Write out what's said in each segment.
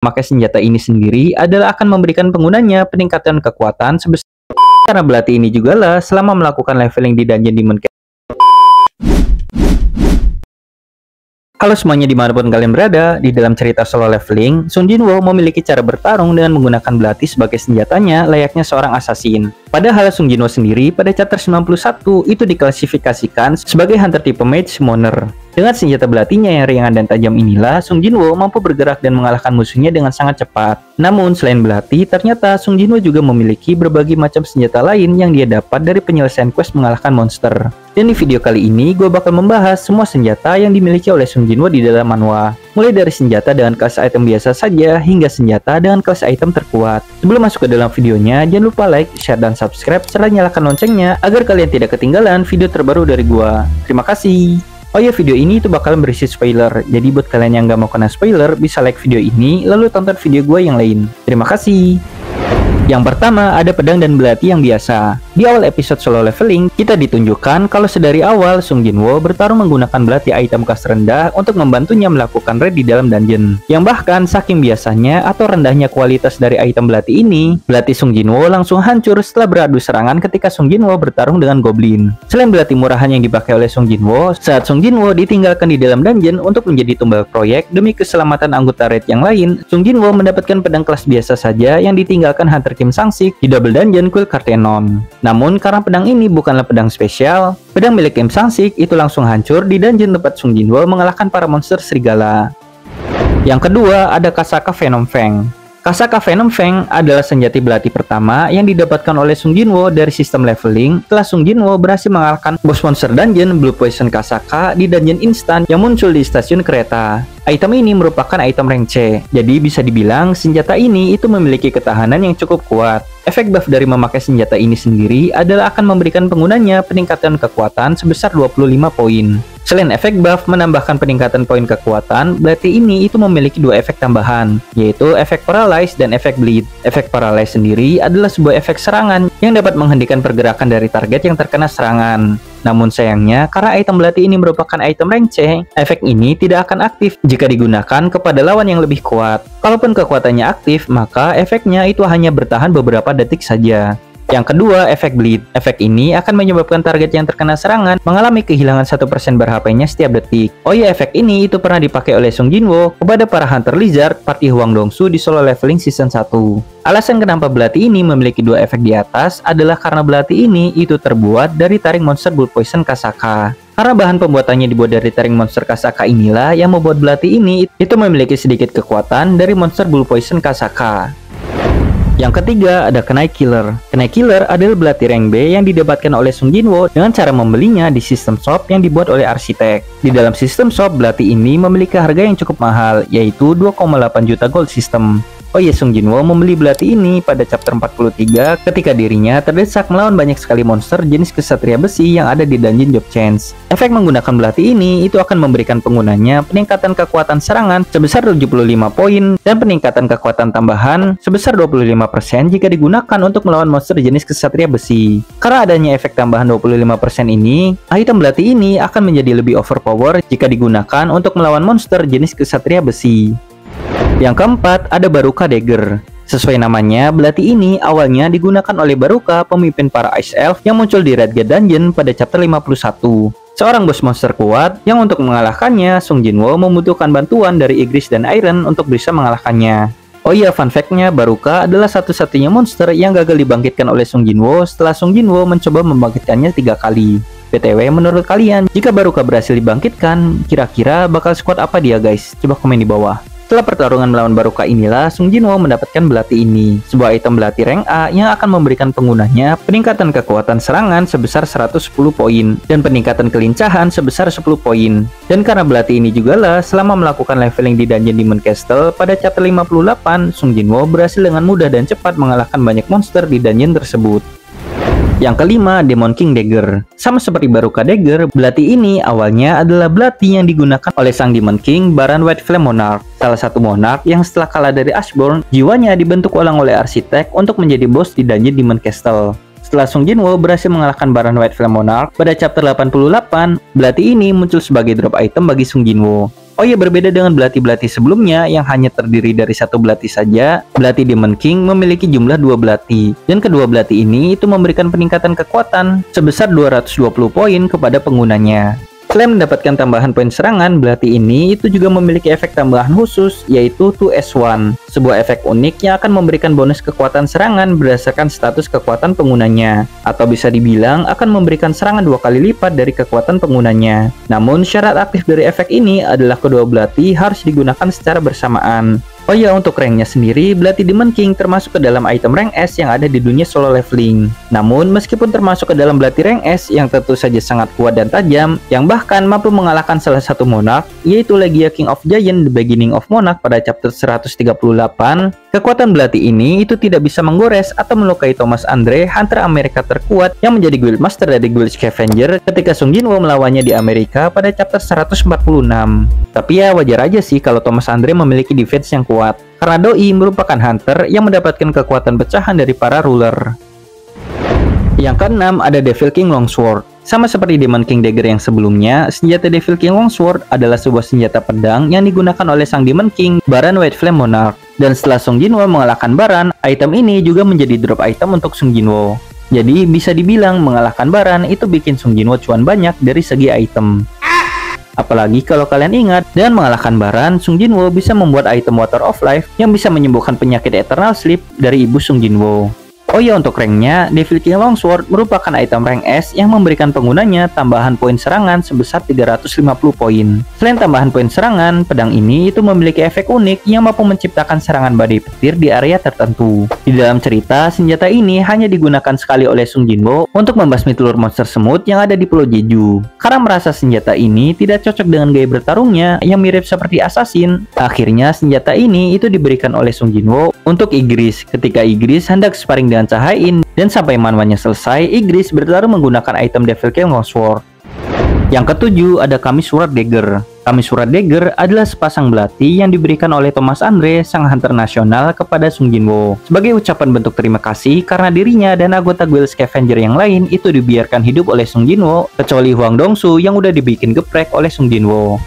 Memakai senjata ini sendiri adalah akan memberikan penggunanya peningkatan kekuatan sebesar karena belati ini juga lah selama melakukan leveling di dungeon Demon Castle. Halo semuanya dimanapun kalian berada, di dalam cerita solo leveling, Sung Jinwoo memiliki cara bertarung dengan menggunakan belati sebagai senjatanya layaknya seorang assassin. Padahal Sung Jinwoo sendiri pada chapter 91 itu diklasifikasikan sebagai hunter tipe mage summoner. Dengan senjata belatinya yang ringan dan tajam inilah, Sung Jinwoo mampu bergerak dan mengalahkan musuhnya dengan sangat cepat. Namun selain belati, ternyata Sung Jinwoo juga memiliki berbagai macam senjata lain yang dia dapat dari penyelesaian quest mengalahkan monster. Dan di video kali ini, gue bakal membahas semua senjata yang dimiliki oleh Sung Jinwoo di dalam manhwa. Mulai dari senjata dengan kelas item biasa saja, hingga senjata dengan kelas item terkuat. Sebelum masuk ke dalam videonya, jangan lupa like, share, dan subscribe, serta nyalakan loncengnya agar kalian tidak ketinggalan video terbaru dari gue. Terima kasih. Oh ya, video ini itu bakalan berisi spoiler, jadi buat kalian yang gak mau kena spoiler, bisa like video ini, lalu tonton video gue yang lain. Terima kasih. Yang pertama, ada pedang dan belati yang biasa. Di awal episode solo leveling, kita ditunjukkan kalau sedari awal Sung Jinwoo bertarung menggunakan belati item kelas rendah untuk membantunya melakukan raid di dalam dungeon. Yang bahkan saking biasanya atau rendahnya kualitas dari item belati ini, belati Sung Jinwoo langsung hancur setelah beradu serangan ketika Sung Jinwoo bertarung dengan goblin. Selain belati murahan yang dipakai oleh Sung Jinwoo, saat Sung Jinwoo ditinggalkan di dalam dungeon untuk menjadi tumbal proyek demi keselamatan anggota raid yang lain, Sung Jinwoo mendapatkan pedang kelas biasa saja yang ditinggalkan Hunter Kim Sang-sik di double dungeon Kuil Kartenon. Namun karena pedang ini bukanlah pedang spesial, pedang milik Kim Sang-sik itu langsung hancur di dungeon tempat Sung Jinwoo mengalahkan para monster serigala. Yang kedua ada Kasaka Venom Fang. Kasaka Venom Fang adalah senjata belati pertama yang didapatkan oleh Sung Jinwoo dari sistem leveling setelah Sung Jinwoo berhasil mengalahkan bos monster dungeon Blue Poison Kasaka di dungeon instan yang muncul di stasiun kereta. Item ini merupakan item rank C, jadi bisa dibilang senjata ini itu memiliki ketahanan yang cukup kuat. Efek buff dari memakai senjata ini sendiri adalah akan memberikan penggunanya peningkatan kekuatan sebesar 25 poin. Selain efek buff menambahkan peningkatan poin kekuatan, belati ini itu memiliki dua efek tambahan, yaitu efek paralyze dan efek bleed. Efek paralyze sendiri adalah sebuah efek serangan yang dapat menghentikan pergerakan dari target yang terkena serangan. Namun sayangnya, karena item belati ini merupakan item rank C, efek ini tidak akan aktif jika digunakan kepada lawan yang lebih kuat. Kalaupun kekuatannya aktif, maka efeknya itu hanya bertahan beberapa detik saja. Yang kedua, efek bleed. Efek ini akan menyebabkan target yang terkena serangan mengalami kehilangan 1% ber-HP-nya setiap detik. Oh ya, efek ini itu pernah dipakai oleh Sung Jinwoo kepada para Hunter Lizard party Hwang Dong-su di solo leveling season 1. Alasan kenapa belati ini memiliki dua efek di atas adalah karena belati ini itu terbuat dari taring monster Blue Poison Kasaka. Karena bahan pembuatannya dibuat dari taring monster Kasaka inilah yang membuat belati ini itu memiliki sedikit kekuatan dari monster Blue Poison Kasaka. Yang ketiga ada Knight Killer. Knight Killer adalah belati rank B yang didapatkan oleh Sung Jinwoo dengan cara membelinya di sistem shop yang dibuat oleh arsitek. Di dalam sistem shop, belati ini memiliki harga yang cukup mahal, yaitu 2,8 juta gold system. Oh iya, Sung Jinwoo membeli belati ini pada chapter 43 ketika dirinya terdesak melawan banyak sekali monster jenis kesatria besi yang ada di dungeon Job Chance. Efek menggunakan belati ini itu akan memberikan penggunanya peningkatan kekuatan serangan sebesar 75 poin dan peningkatan kekuatan tambahan sebesar 25% jika digunakan untuk melawan monster jenis kesatria besi. Karena adanya efek tambahan 25% ini, item belati ini akan menjadi lebih overpower jika digunakan untuk melawan monster jenis kesatria besi. Yang keempat, ada Baruka Dagger. Sesuai namanya, belati ini awalnya digunakan oleh Baruka, pemimpin para Ice Elf yang muncul di Red Gate Dungeon pada chapter 51. Seorang bos monster kuat yang untuk mengalahkannya, Sung Jinwoo membutuhkan bantuan dari Igris dan Iron untuk bisa mengalahkannya. Oh iya, fun fact-nya, Baruka adalah satu-satunya monster yang gagal dibangkitkan oleh Sung Jinwoo setelah Sung Jinwoo mencoba membangkitkannya 3 kali. BTW, menurut kalian, jika Baruka berhasil dibangkitkan, kira-kira bakal squad apa dia guys? Coba komen di bawah. Setelah pertarungan melawan Baruka inilah, Sung Jinwoo mendapatkan belati ini, sebuah item belati rank A yang akan memberikan penggunanya peningkatan kekuatan serangan sebesar 110 poin dan peningkatan kelincahan sebesar 10 poin. Dan karena belati ini juga lah, selama melakukan leveling di dungeon Demon Castle pada chapter 58, Sung Jinwoo berhasil dengan mudah dan cepat mengalahkan banyak monster di dungeon tersebut. Yang kelima, Demon King Dagger. Sama seperti Baruka Dagger, belati ini awalnya adalah belati yang digunakan oleh sang Demon King, Baran White Flame Monarch, salah satu monark yang setelah kalah dari Ashborn, jiwanya dibentuk ulang oleh arsitek untuk menjadi bos di dungeon Demon Castle. Setelah Sung Jinwoo berhasil mengalahkan Baran White Flame Monarch pada chapter 88, belati ini muncul sebagai drop item bagi Sung Jinwoo. Oh ya, berbeda dengan belati-belati sebelumnya yang hanya terdiri dari satu belati saja, belati Demon King memiliki jumlah 2 belati. Dan kedua belati ini itu memberikan peningkatan kekuatan sebesar 220 poin kepada penggunanya. Selain mendapatkan tambahan poin serangan, belati ini itu juga memiliki efek tambahan khusus, yaitu 2S1, sebuah efek unik yang akan memberikan bonus kekuatan serangan berdasarkan status kekuatan penggunanya, atau bisa dibilang akan memberikan serangan 2 kali lipat dari kekuatan penggunanya. Namun, syarat aktif dari efek ini adalah kedua belati harus digunakan secara bersamaan. Oh ya, untuk ranknya sendiri, belati Demon King termasuk ke dalam item rank S yang ada di dunia solo leveling. Namun, meskipun termasuk ke dalam belati rank S yang tentu saja sangat kuat dan tajam, yang bahkan mampu mengalahkan salah satu monarch, yaitu Legia King of Giant The Beginning of Monarch pada chapter 138, kekuatan belati ini itu tidak bisa menggores atau melukai Thomas Andre, hunter Amerika terkuat yang menjadi guildmaster dari Guild Scavenger ketika Sung Jinwoo melawannya di Amerika pada chapter 146. Tapi ya wajar aja sih kalau Thomas Andre memiliki defense yang kuat, karena Doi merupakan hunter yang mendapatkan kekuatan pecahan dari para ruler. Yang keenam ada Devil King Longsword. Sama seperti Demon King Dagger yang sebelumnya, senjata Devil King Longsword adalah sebuah senjata pedang yang digunakan oleh sang Demon King, Baran White Flame Monarch. Dan setelah Sung Jinwoo mengalahkan Baran, item ini juga menjadi drop item untuk Sung Jinwoo. Jadi bisa dibilang mengalahkan Baran itu bikin Sung Jinwoo cuan banyak dari segi item. Apalagi kalau kalian ingat, dengan mengalahkan Baran, Sung Jinwoo bisa membuat item Water of Life yang bisa menyembuhkan penyakit Eternal Sleep dari ibu Sung Jinwoo. Oh ya, untuk ranknya, Devil King Longsword merupakan item rank S yang memberikan penggunanya tambahan poin serangan sebesar 350 poin. Selain tambahan poin serangan, pedang ini itu memiliki efek unik yang mampu menciptakan serangan badai petir di area tertentu. Di dalam cerita, senjata ini hanya digunakan sekali oleh Sung Jinwoo untuk membasmi telur monster semut yang ada di Pulau Jeju. Karena merasa senjata ini tidak cocok dengan gaya bertarungnya yang mirip seperti assassin, akhirnya senjata ini itu diberikan oleh Sung Jinwoo untuk Igris ketika Igris hendak sparring dengan Cahain, dan sampai manwanya selesai, Igris bertarung menggunakan item Devil King Longsword. Yang ketujuh ada Kamisura Dagger. Kamisura Dagger adalah sepasang belati yang diberikan oleh Thomas Andre, sang hunter nasional, kepada Sung Jinwoo sebagai ucapan bentuk terima kasih karena dirinya dan anggota Guild Scavenger yang lain itu dibiarkan hidup oleh Sung Jinwoo, kecuali Huang Dongsu yang udah dibikin geprek oleh Sung Jinwoo.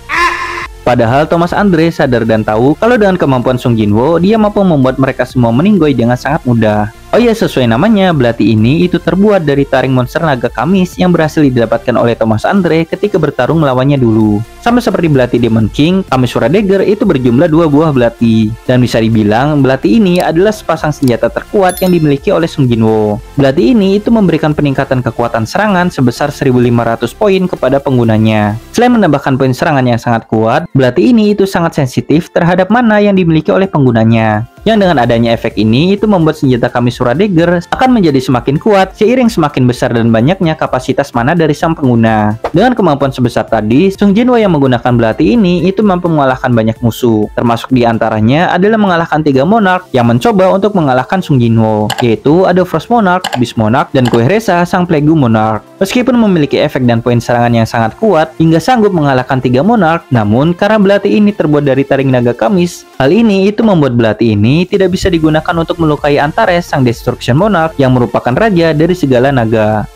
Padahal Thomas Andre sadar dan tahu kalau dengan kemampuan Sung Jinwoo, dia mampu membuat mereka semua meninggoy dengan sangat mudah. Oh ya, sesuai namanya, belati ini itu terbuat dari taring monster naga kamis yang berhasil didapatkan oleh Thomas Andre ketika bertarung melawannya dulu. Sama seperti belati Demon King, Kamisura Dagger itu berjumlah 2 buah belati. Dan bisa dibilang, belati ini adalah sepasang senjata terkuat yang dimiliki oleh Sung Jinwoo. Belati ini itu memberikan peningkatan kekuatan serangan sebesar 1500 poin kepada penggunanya. Selain menambahkan poin serangan yang sangat kuat, belati ini itu sangat sensitif terhadap mana yang dimiliki oleh penggunanya. Yang dengan adanya efek ini itu membuat senjata Kamisura Dagger akan menjadi semakin kuat seiring semakin besar dan banyaknya kapasitas mana dari sang pengguna. Dengan kemampuan sebesar tadi, Sung Jinwoo yang menggunakan belati ini itu mampu mengalahkan banyak musuh, termasuk diantaranya adalah mengalahkan 3 monarch yang mencoba untuk mengalahkan Sung Jinwoo, yaitu ada Frost Monarch, Beast Monarch, dan Kuehresa sang Plague Monarch. Meskipun memiliki efek dan poin serangan yang sangat kuat hingga sanggup mengalahkan 3 monarch, namun karena belati ini terbuat dari taring naga kamis, hal ini itu membuat belati ini tidak bisa digunakan untuk melukai Antares sang Destruction Monarch yang merupakan raja dari segala naga.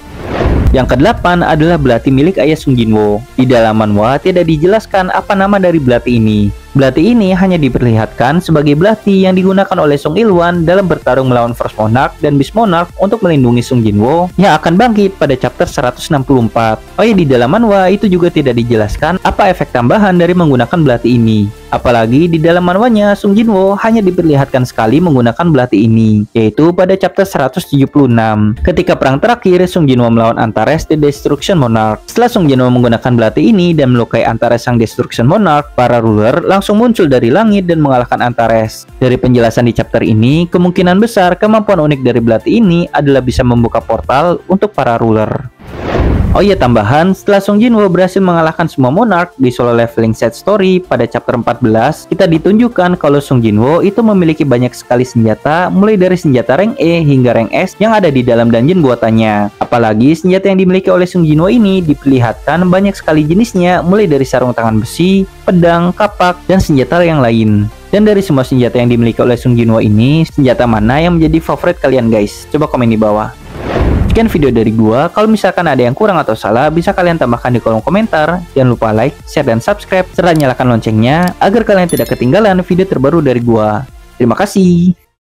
Yang kedelapan adalah belati milik ayah Sung Jinwoo. Di dalam manhwa tidak dijelaskan apa nama dari belati ini. Belati ini hanya diperlihatkan sebagai belati yang digunakan oleh Sung Ilwan dalam bertarung melawan Frost Monarch dan Beast Monarch untuk melindungi Sung Jinwoo yang akan bangkit pada chapter 164. Oh ya, di dalam manhwa itu juga tidak dijelaskan apa efek tambahan dari menggunakan belati ini. Apalagi di dalam manhwanya Sung Jinwoo hanya diperlihatkan sekali menggunakan belati ini, yaitu pada chapter 176. Ketika perang terakhir Sung Jinwoo melawan Antares the Destruction Monarch. Setelah Sung Jinwoo menggunakan belati ini dan melukai Antares sang Destruction Monarch, para ruler langsung muncul dari langit dan mengalahkan Antares. Dari penjelasan di chapter ini, kemungkinan besar kemampuan unik dari belati ini adalah bisa membuka portal untuk para ruler. Oh iya, tambahan, setelah Sung Jinwoo berhasil mengalahkan semua monarch di solo leveling set story pada chapter 14, kita ditunjukkan kalau Sung Jinwoo itu memiliki banyak sekali senjata, mulai dari senjata rank E hingga rank S yang ada di dalam dungeon buatannya. Apalagi senjata yang dimiliki oleh Sung Jinwoo ini diperlihatkan banyak sekali jenisnya, mulai dari sarung tangan besi, pedang, kapak, dan senjata yang lain. Dan dari semua senjata yang dimiliki oleh Sung Jinwoo ini, senjata mana yang menjadi favorit kalian guys? Coba komen di bawah. Sekian video dari gua. Kalau misalkan ada yang kurang atau salah, bisa kalian tambahkan di kolom komentar. Jangan lupa like, share, dan subscribe serta nyalakan loncengnya agar kalian tidak ketinggalan video terbaru dari gua. Terima kasih.